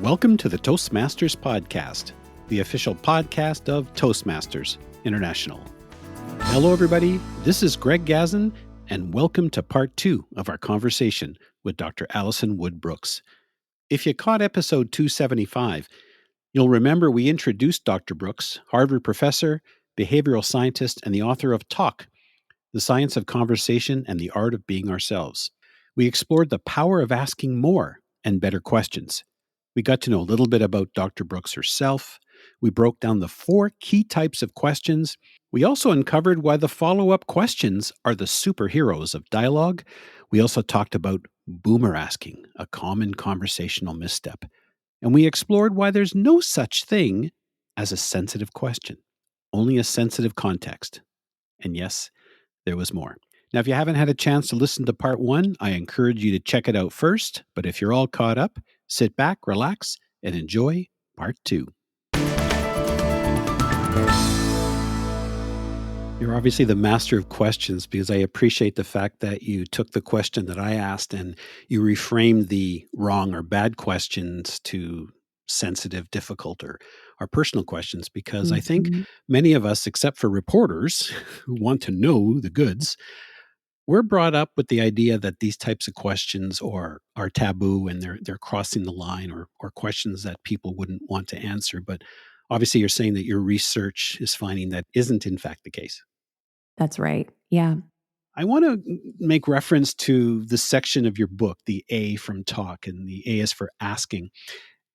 Welcome to the Toastmasters podcast, the official podcast of Toastmasters International. Hello, everybody. This is Greg Gazin, and welcome to part 2 of our conversation with Dr. Alison Wood-Brooks. If you caught episode 275, you'll remember we introduced Dr. Brooks, Harvard professor, behavioral scientist, and the author of Talk, The Science of Conversation and the Art of Being Ourselves. We explored the power of asking more and better questions. We got to know a little bit about Dr. Brooks herself. We broke down the 4 key types of questions. We also uncovered why the follow-up questions are the superheroes of dialogue. We also talked about boomer asking, a common conversational misstep. And we explored why there's no such thing as a sensitive question, only a sensitive context. And yes, there was more. Now, if you haven't had a chance to listen to part 1, I encourage you to check it out first. But if you're all caught up, sit back, relax, and enjoy part 2. You're obviously the master of questions, because I appreciate the fact that you took the question that I asked and you reframed the wrong or bad questions to sensitive, difficult, or personal questions, because I think many of us, except for reporters who want to know the goods, we're brought up with the idea that these types of questions are taboo and they're crossing the line, or questions that people wouldn't want to answer. But obviously you're saying that your research is finding that isn't in fact the case. That's right. Yeah. I want to make reference to the section of your book, the A from Talk, and the A is for asking.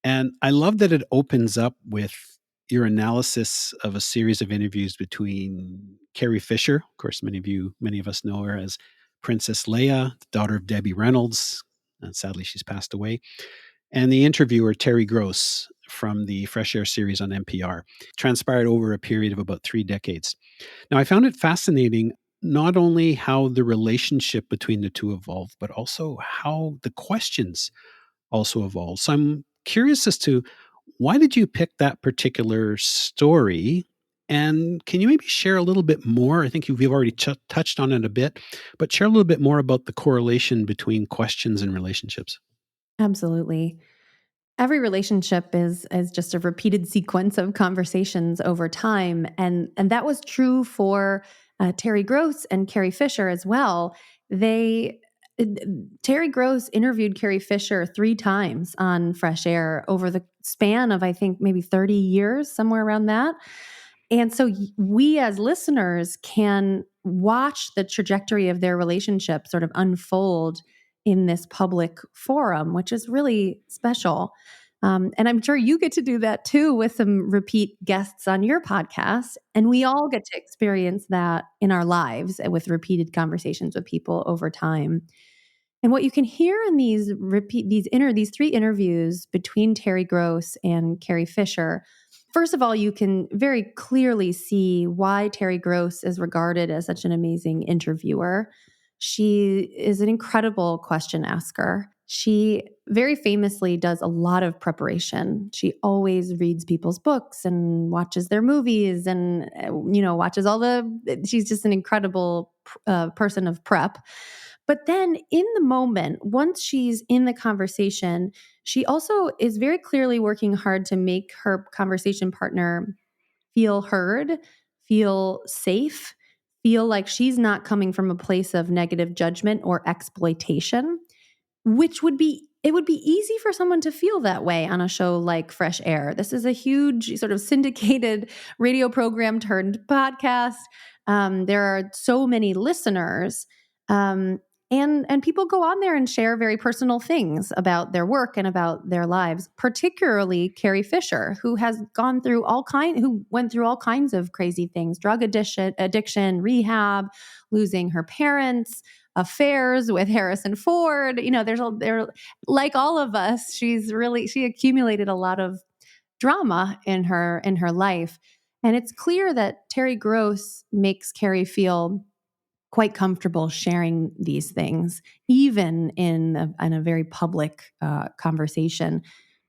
And I love that it opens up with your analysis of a series of interviews between Carrie Fisher. Of course, many of us know her as Princess Leia, the daughter of Debbie Reynolds, and sadly she's passed away, and the interviewer Terry Gross from the Fresh Air series on NPR, transpired over a period of about 3 decades. Now, I found it fascinating not only how the relationship between the two evolved, but also how the questions also evolved. So I'm curious as to, why did you pick that particular story? And can you maybe share a little bit more? I think we've already touched on it a bit, but share a little bit more about the correlation between questions and relationships. Absolutely. Every relationship is just a repeated sequence of conversations over time, and that was true for Terry Gross and Carrie Fisher as well. Terry Gross interviewed Carrie Fisher 3 times on Fresh Air over the span of, I think, maybe 30 years, somewhere around that. And so we as listeners can watch the trajectory of their relationship sort of unfold in this public forum, which is really special. And I'm sure you get to do that too with some repeat guests on your podcast. And we all get to experience that in our lives with repeated conversations with people over time. And what you can hear in these 3 interviews between Terry Gross and Carrie Fisher, first of all, you can very clearly see why Terry Gross is regarded as such an amazing interviewer. She is an incredible question asker. She very famously does a lot of preparation. She always reads people's books and watches their movies and, watches she's just an incredible person of prep. But then in the moment, once she's in the conversation, she also is very clearly working hard to make her conversation partner feel heard, feel safe, feel like she's not coming from a place of negative judgment or exploitation, it would be easy for someone to feel that way on a show like Fresh Air. This is a huge sort of syndicated radio program turned podcast. There are so many listeners. And people go on there and share very personal things about their work and about their lives, particularly Carrie Fisher, who went through all kinds of crazy things: drug addiction, rehab, losing her parents, affairs with Harrison Ford. They're like all of us. She accumulated a lot of drama in her life. And it's clear that Terry Gross makes Carrie feel quite comfortable sharing these things, even in a very public conversation,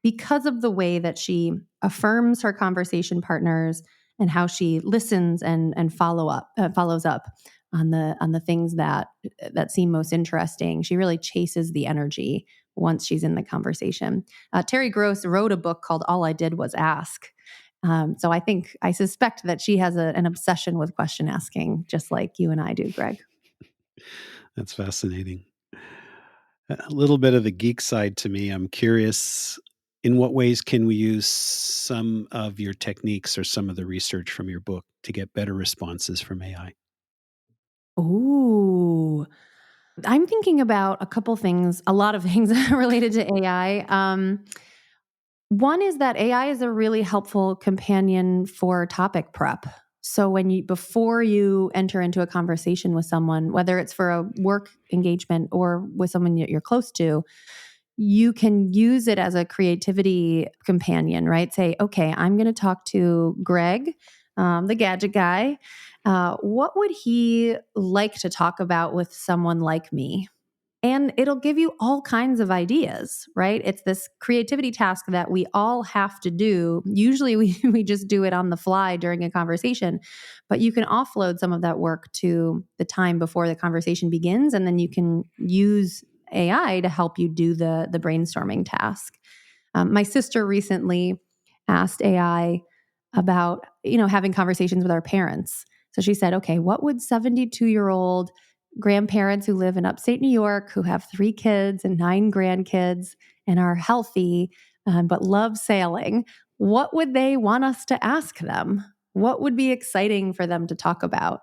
because of the way that she affirms her conversation partners and how she listens and follows up on the things that seem most interesting. She really chases the energy once she's in the conversation. Terry Gross wrote a book called All I Did Was Ask. So I suspect that she has an obsession with question asking, just like you and I do, Greg. That's fascinating. A little bit of the geek side to me. I'm curious, in what ways can we use some of your techniques or some of the research from your book to get better responses from AI? Ooh. I'm thinking about a couple things, a lot of things related to AI. One is that AI is a really helpful companion for topic prep. So before you enter into a conversation with someone, whether it's for a work engagement or with someone that you're close to, you can use it as a creativity companion, right? Say, okay, I'm going to talk to Greg, the gadget guy. What would he like to talk about with someone like me? And it'll give you all kinds of ideas, right? It's this creativity task that we all have to do. Usually we just do it on the fly during a conversation, but you can offload some of that work to the time before the conversation begins. And then you can use AI to help you do the brainstorming task. My sister recently asked AI about, having conversations with our parents. So she said, okay, what would 72-year-old grandparents who live in upstate New York, who have 3 kids and 9 grandkids and are healthy, but love sailing, what would they want us to ask them? What would be exciting for them to talk about?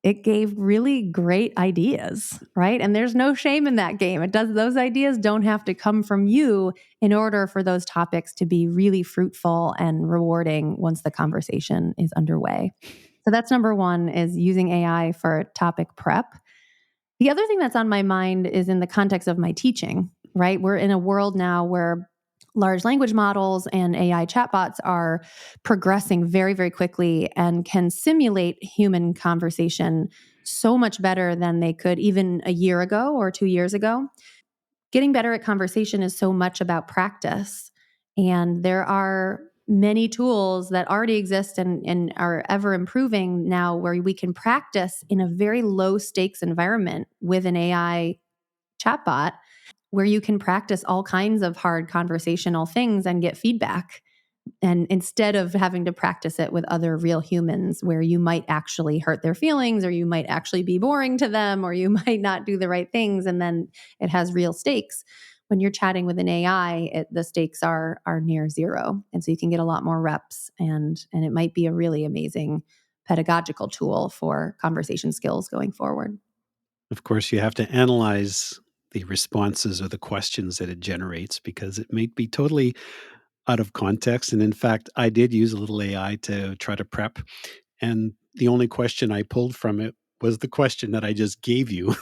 It gave really great ideas, right? And there's no shame in that game. Those ideas don't have to come from you in order for those topics to be really fruitful and rewarding once the conversation is underway. So that's number one, is using AI for topic prep. The other thing that's on my mind is in the context of my teaching, right? We're in a world now where large language models and AI chatbots are progressing very, very quickly and can simulate human conversation so much better than they could even a year ago or 2 years ago. Getting better at conversation is so much about practice. And there are many tools that already exist and are ever improving now where we can practice in a very low stakes environment with an AI chatbot, where you can practice all kinds of hard conversational things and get feedback. And instead of having to practice it with other real humans where you might actually hurt their feelings, or you might actually be boring to them, or you might not do the right things, and then it has real stakes. When you're chatting with an AI, the stakes are near zero. And so you can get a lot more reps, and it might be a really amazing pedagogical tool for conversation skills going forward. Of course, you have to analyze the responses or the questions that it generates because it may be totally out of context. And in fact, I did use a little AI to try to prep. And the only question I pulled from it was the question that I just gave you.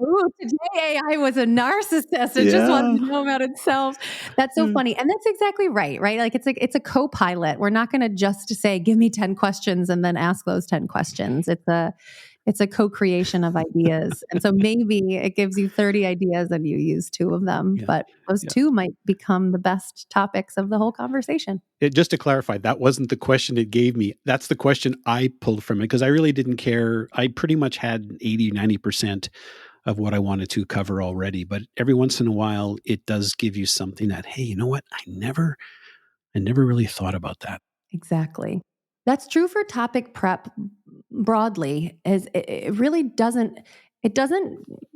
Ooh, today AI was a narcissist. It just wanted Yeah. to know about itself. That's so Mm. funny. And that's exactly right, right? Like it's a co-pilot. We're not going to just say, give me 10 questions and then ask those 10 questions. It's a co-creation of ideas. And so maybe it gives you 30 ideas and you use 2 of them, Yeah. but those Yeah. 2 might become the best topics of the whole conversation. Just to clarify, that wasn't the question it gave me. That's the question I pulled from it because I really didn't care. I pretty much had 80, 90% of what I wanted to cover already. But every once in a while, it does give you something that, hey, you know what? I never really thought about that. Exactly. That's true for topic prep broadly. Is it really doesn't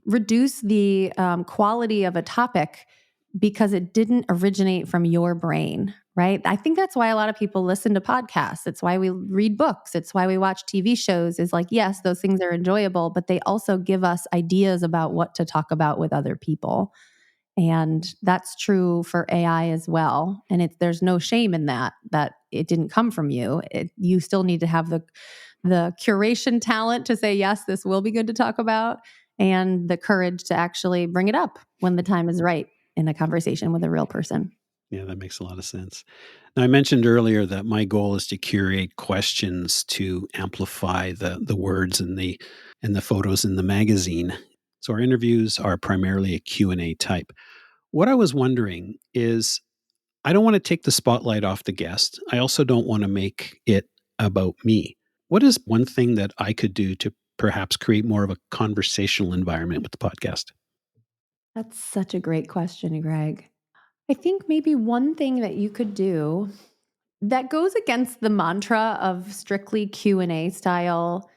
reduce the quality of a topic because it didn't originate from your brain, right? I think that's why a lot of people listen to podcasts. It's why we read books. It's why we watch TV shows. Is like, yes, those things are enjoyable, but they also give us ideas about what to talk about with other people. And that's true for AI as well. And there's no shame in that it didn't come from you. You still need to have the curation talent to say, yes, this will be good to talk about, and the courage to actually bring it up when the time is right in a conversation with a real person. Yeah, that makes a lot of sense. Now, I mentioned earlier that my goal is to curate questions to amplify the words and the photos in the magazine. So our interviews are primarily a Q and A type. What I was wondering is I don't want to take the spotlight off the guest. I also don't want to make it about me. What is one thing that I could do to perhaps create more of a conversational environment with the podcast? That's such a great question, Greg. I think maybe one thing that you could do that goes against the mantra of strictly Q&A style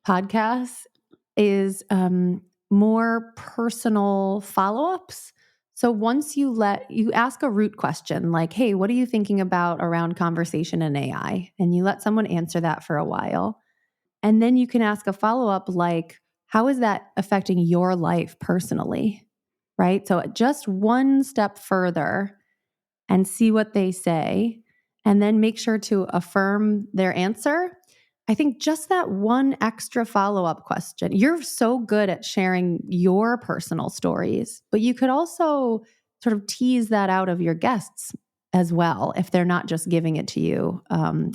podcasts is more personal follow-ups. So once you ask a root question like, hey, what are you thinking about around conversation and AI? And you let someone answer that for a while. And then you can ask a follow-up like, how is that affecting your life personally? Right? So just one step further and see what they say, and then make sure to affirm their answer. I think just that one extra follow up question. You're so good at sharing your personal stories, but you could also sort of tease that out of your guests as well if they're not just giving it to you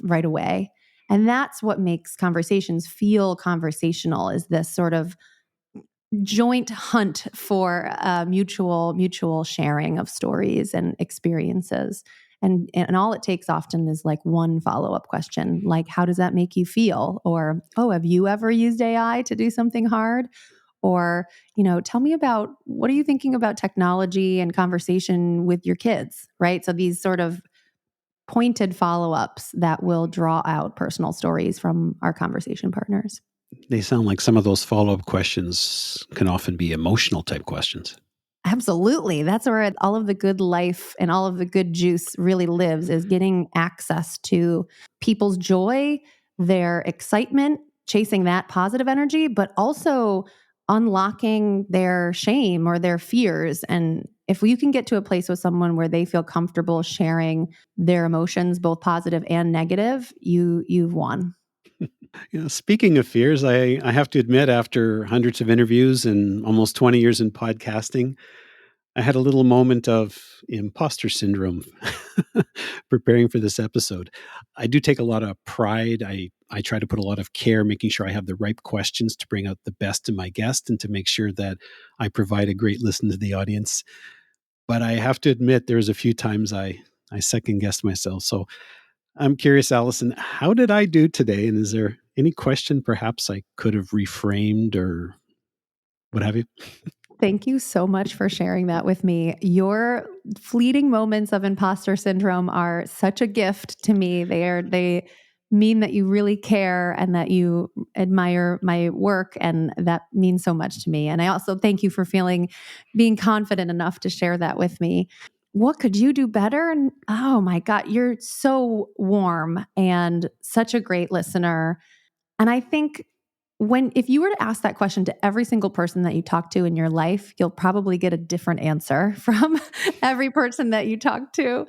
right away. And that's what makes conversations feel conversational, is this sort of joint hunt for mutual sharing of stories and experiences. And all it takes often is like one follow-up question, like, how does that make you feel? Or, oh, have you ever used AI to do something hard? Or, tell me about, what are you thinking about technology and conversation with your kids, right? So these sort of pointed follow-ups that will draw out personal stories from our conversation partners. They sound like some of those follow-up questions can often be emotional type questions. Absolutely. That's where all of the good life and all of the good juice really lives, is getting access to people's joy, their excitement, chasing that positive energy, but also unlocking their shame or their fears. And if you can get to a place with someone where they feel comfortable sharing their emotions, both positive and negative, you've won. Speaking of fears, I have to admit, after hundreds of interviews and almost 20 years in podcasting, I had a little moment of imposter syndrome preparing for this episode. I do take a lot of pride. I try to put a lot of care, making sure I have the right questions to bring out the best in my guest and to make sure that I provide a great listen to the audience. But I have to admit, there's a few times I second guessed myself. So I'm curious, Alison, how did I do today? And is there any question perhaps I could have reframed or what have you? Thank you so much for sharing that with me. Your fleeting moments of imposter syndrome are such a gift to me. They mean that you really care and that you admire my work, and that means so much to me. And I also thank you for being confident enough to share that with me. What could you do better? And oh my God, you're so warm and such a great listener. And I think if you were to ask that question to every single person that you talk to in your life, you'll probably get a different answer from every person that you talk to.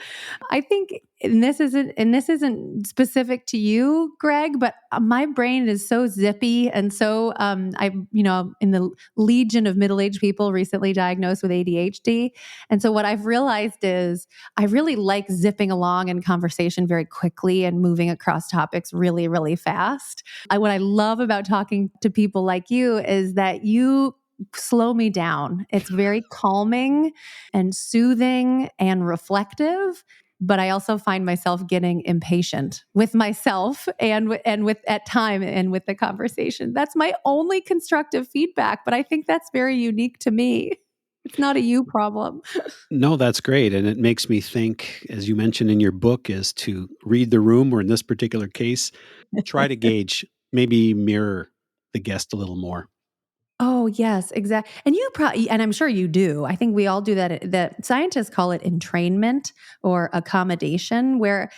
I think, and this isn't specific to you, Greg, but my brain is so zippy, and so in the legion of middle-aged people recently diagnosed with ADHD. And so what I've realized is I really like zipping along in conversation very quickly and moving across topics really, really fast. What I love about talking to people like you is that you slow me down. It's very calming and soothing and reflective. But I also find myself getting impatient with myself and with at time and with the conversation. That's my only constructive feedback, but I think that's very unique to me. It's not a you problem. No, that's great. And it makes me think, as you mentioned in your book, is to read the room, or in this particular case, try to gauge, maybe mirror the guest a little more. Oh, yes, exactly. And you probably, and I'm sure you do. I think we all do that. That scientists call it entrainment or accommodation, where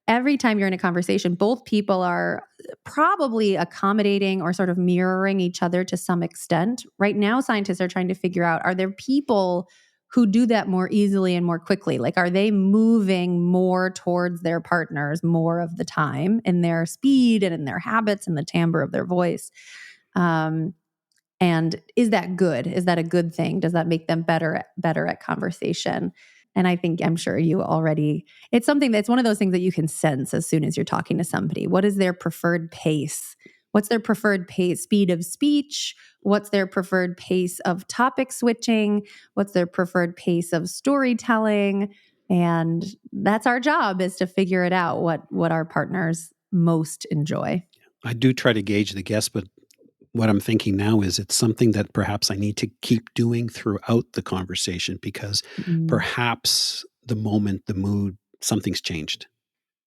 every time you're in a conversation, both people are probably accommodating or sort of mirroring each other to some extent. Right now, scientists are trying to figure out, are there people who do that more easily and more quickly? Like, are they moving more towards their partners more of the time in their speed and in their habits and the timbre of their voice? Um, and is that good? Is that a good thing? Does that make them better at conversation? And I think, I'm sure you already, it's something that's one of those things that you can sense as soon as you're talking to somebody. What is their preferred pace? What's their preferred pace, speed of speech? What's their preferred pace of topic switching? What's their preferred pace of storytelling? And that's our job, is to figure it out, what our partners most enjoy. I do try to gauge the guest, but what I'm thinking now is it's something that perhaps I need to keep doing throughout the conversation because Mm. perhaps the moment, the mood, something's changed.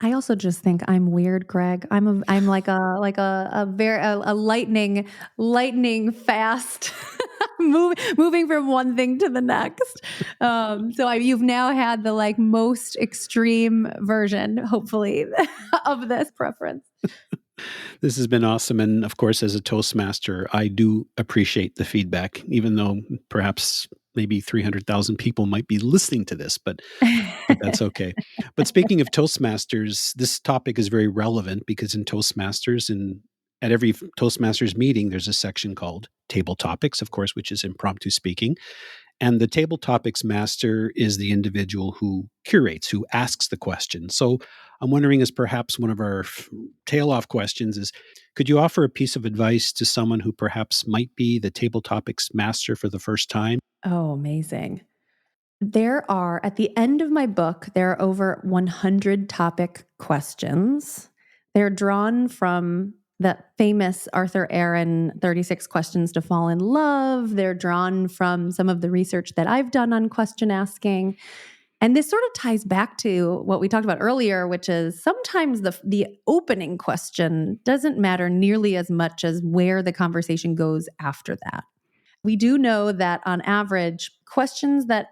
I also just think I'm weird, Greg. I'm like a very a lightning fast moving from one thing to the next. You've now had the like most extreme version, hopefully, of this preference. This has been awesome. And of course, as a Toastmaster, I do appreciate the feedback, even though perhaps maybe 300,000 people might be listening to this, but that's okay. But speaking of Toastmasters, this topic is very relevant because in Toastmasters and at every Toastmasters meeting, there's a section called Table Topics, of course, which is impromptu speaking. And the table topics master is the individual who curates, who asks the question. So I'm wondering, as perhaps one of our tail off questions is, could you offer a piece of advice to someone who perhaps might be the table topics master for the first time? Oh, amazing. There are, at the end of my book, there are over 100 topic questions. They're drawn from that famous Arthur Aaron 36 Questions to Fall in Love. They're drawn from some of the research that I've done on question asking. And this sort of ties back to what we talked about earlier, which is sometimes the opening question doesn't matter nearly as much as where the conversation goes after that. We do know that on average, questions that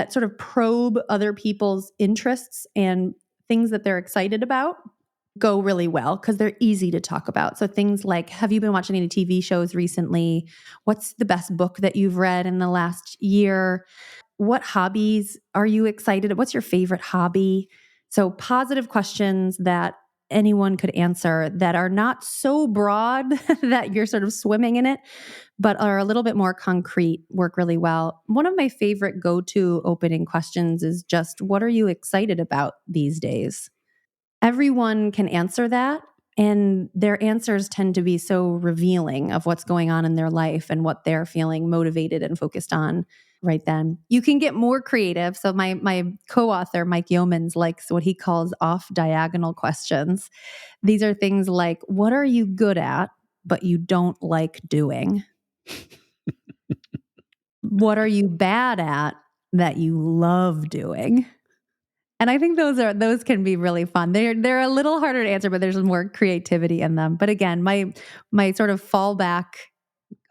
sort of probe other people's interests and things that they're excited about go really well because they're easy to talk about. So things like, have you been watching any TV shows recently? What's the best book that you've read in the last year? What hobbies are you excited about? What's your favorite hobby? So positive questions that anyone could answer that are not so broad that you're sort of swimming in it, but are a little bit more concrete, work really well. One of my favorite go-to opening questions is just, what are you excited about these days? Everyone can answer that, and their answers tend to be so revealing of what's going on in their life and what they're feeling motivated and focused on right then. You can get more creative. So my co-author, Mike Yeomans, likes what he calls off diagonal questions. These are things like, what are you good at, but you don't like doing? What are you bad at that you love doing? And I think those can be really fun. They're a little harder to answer, but there's more creativity in them. But again, my sort of fallback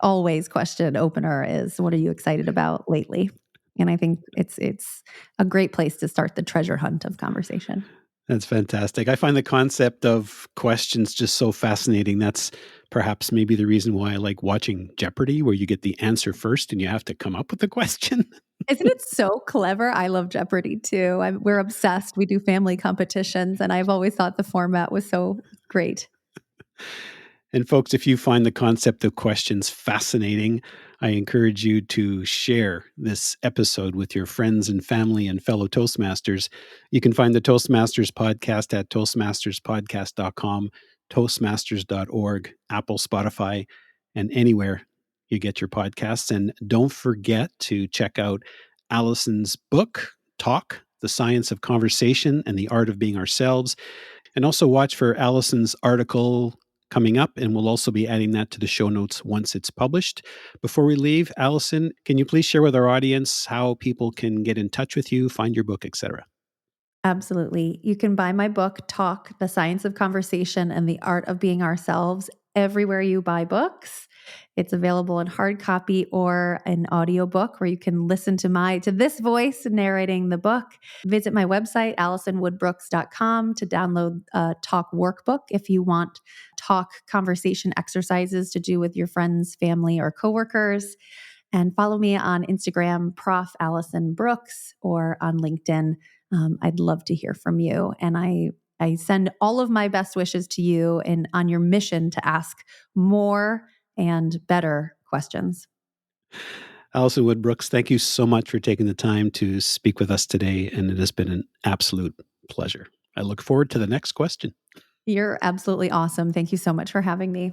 always question opener is, what are you excited about lately? And I think it's a great place to start the treasure hunt of conversation. That's fantastic. I find the concept of questions just so fascinating. That's perhaps maybe the reason why I like watching Jeopardy, where you get the answer first and you have to come up with the question. Isn't it so clever? I love Jeopardy too. We're obsessed. We do family competitions, and I've always thought the format was so great. And folks, if you find the concept of questions fascinating, I encourage you to share this episode with your friends and family and fellow Toastmasters. You can find the Toastmasters podcast at toastmasterspodcast.com, toastmasters.org, Apple, Spotify, and anywhere you get your podcasts. And don't forget to check out Alison's book, Talk, The Science of Conversation and the Art of Being Ourselves. And also watch for Alison's article coming up, and we'll also be adding that to the show notes once it's published. Before we leave, Alison, can you please share with our audience how people can get in touch with you, find your book, etc.? Absolutely. You can buy my book, Talk, The Science of Conversation and the Art of Being Ourselves, everywhere you buy books. It's available in hard copy or an audiobook where you can listen to this voice narrating the book. Visit my website, AlisonWoodbrooks.com, to download a Talk workbook if you want talk conversation exercises to do with your friends, family, or coworkers. And follow me on Instagram, Prof. Alison Brooks, or on LinkedIn. I'd love to hear from you. And I send all of my best wishes to you and on your mission to ask more and better questions. Alison Woodbrooks, thank you so much for taking the time to speak with us today, and it has been an absolute pleasure. I look forward to the next question. You're absolutely awesome. Thank you so much for having me.